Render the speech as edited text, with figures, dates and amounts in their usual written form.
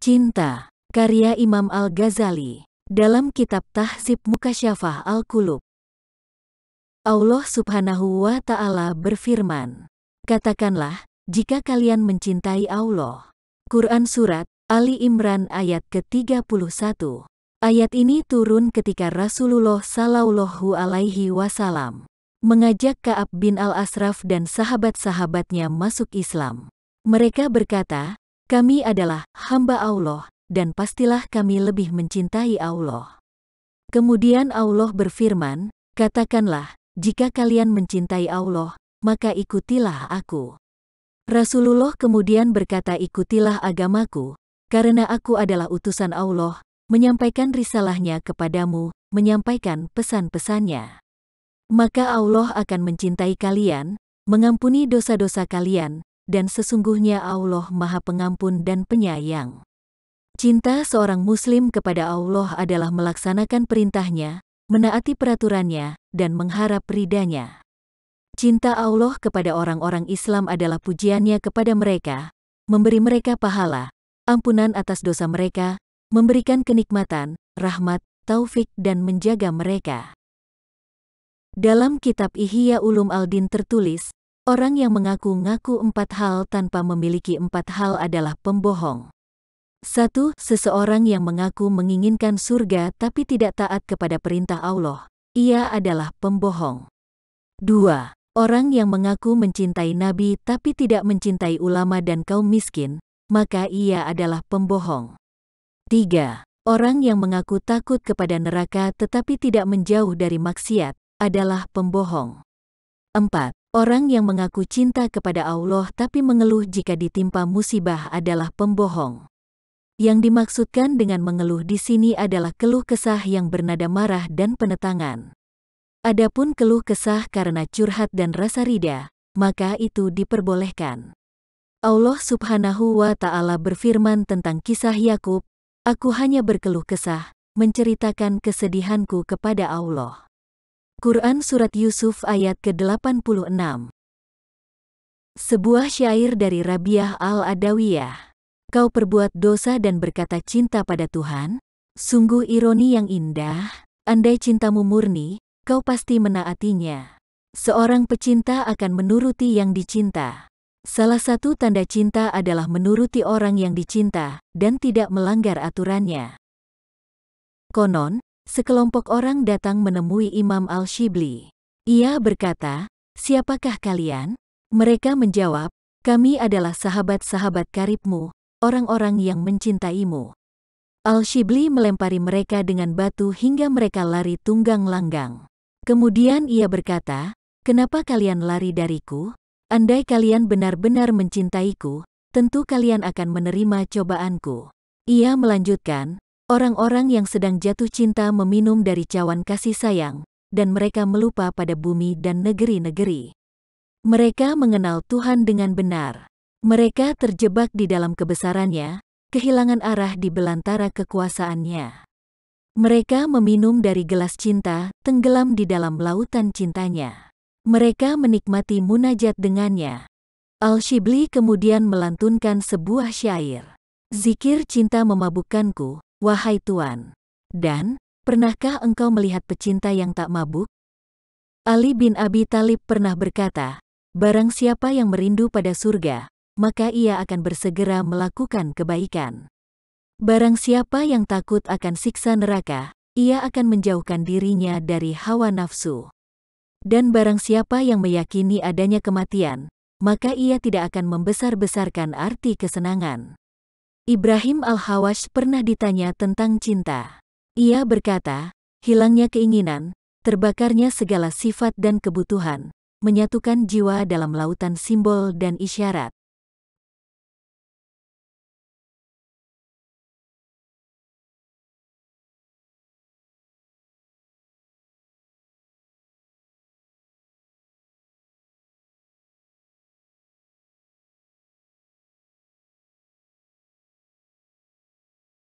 Cinta, karya Imam Al-Ghazali, dalam kitab Tahzib Mukasyafah Al-Qulub. Allah Subhanahu wa Ta'ala berfirman, "Katakanlah, jika kalian mencintai Allah." Quran Surat Ali Imran ayat ke-31. Ayat ini turun ketika Rasulullah Shallallahu Alaihi Wasallam mengajak Ka'ab bin Al-Ashraf dan sahabat-sahabatnya masuk Islam. Mereka berkata, "Kami adalah hamba Allah, dan pastilah kami lebih mencintai Allah." Kemudian Allah berfirman, "Katakanlah, jika kalian mencintai Allah, maka ikutilah aku." Rasulullah kemudian berkata, "Ikutilah agamaku, karena aku adalah utusan Allah, menyampaikan risalahnya kepadamu, menyampaikan pesan-pesannya. Maka Allah akan mencintai kalian, mengampuni dosa-dosa kalian, dan sesungguhnya Allah Maha Pengampun dan Penyayang." Cinta seorang Muslim kepada Allah adalah melaksanakan perintahnya, menaati peraturannya, dan mengharap ridanya. Cinta Allah kepada orang-orang Islam adalah pujiannya kepada mereka, memberi mereka pahala, ampunan atas dosa mereka, memberikan kenikmatan, rahmat, taufik, dan menjaga mereka. Dalam kitab Ihya Ulumuddin tertulis, orang yang mengaku-ngaku 4 hal tanpa memiliki 4 hal adalah pembohong. 1. Seseorang yang mengaku menginginkan surga tapi tidak taat kepada perintah Allah, ia adalah pembohong. 2. Orang yang mengaku mencintai Nabi tapi tidak mencintai ulama dan kaum miskin, maka ia adalah pembohong. 3. Orang yang mengaku takut kepada neraka tetapi tidak menjauh dari maksiat, adalah pembohong. 4. Orang yang mengaku cinta kepada Allah tapi mengeluh jika ditimpa musibah adalah pembohong. Yang dimaksudkan dengan mengeluh di sini adalah keluh kesah yang bernada marah dan penetangan. Adapun keluh kesah karena curhat dan rasa rida, maka itu diperbolehkan. Allah Subhanahu wa Ta'ala berfirman tentang kisah Yakub, "Aku hanya berkeluh kesah, menceritakan kesedihanku kepada Allah." Quran Surat Yusuf ayat ke-86. Sebuah syair dari Rabi'ah Al-Adawiyah. "Kau perbuat dosa dan berkata cinta pada Tuhan? Sungguh ironi yang indah, andai cintamu murni, kau pasti menaatinya. Seorang pecinta akan menuruti yang dicinta. Salah satu tanda cinta adalah menuruti orang yang dicinta, dan tidak melanggar aturannya." Konon, sekelompok orang datang menemui Imam Al-Shibli. Ia berkata, "Siapakah kalian?" Mereka menjawab, "Kami adalah sahabat-sahabat karibmu, orang-orang yang mencintaimu." Al-Shibli melempari mereka dengan batu hingga mereka lari tunggang langgang. Kemudian ia berkata, "Kenapa kalian lari dariku? Andai kalian benar-benar mencintaiku, tentu kalian akan menerima cobaanku." Ia melanjutkan, "Orang-orang yang sedang jatuh cinta meminum dari cawan kasih sayang, dan mereka melupa pada bumi dan negeri-negeri. Mereka mengenal Tuhan dengan benar. Mereka terjebak di dalam kebesarannya, kehilangan arah di belantara kekuasaannya. Mereka meminum dari gelas cinta, tenggelam di dalam lautan cintanya. Mereka menikmati munajat dengannya." Al-Shibli kemudian melantunkan sebuah syair. "Zikir cinta memabukkanku, wahai Tuan. Dan, pernahkah engkau melihat pecinta yang tak mabuk?" Ali bin Abi Thalib pernah berkata, "Barang siapa yang merindu pada surga, maka ia akan bersegera melakukan kebaikan. Barang siapa yang takut akan siksa neraka, ia akan menjauhkan dirinya dari hawa nafsu. Dan barang siapa yang meyakini adanya kematian, maka ia tidak akan membesar-besarkan arti kesenangan." Ibrahim Al-Hawash pernah ditanya tentang cinta. Ia berkata, "Hilangnya keinginan, terbakarnya segala sifat dan kebutuhan, menyatukan jiwa dalam lautan simbol dan isyarat.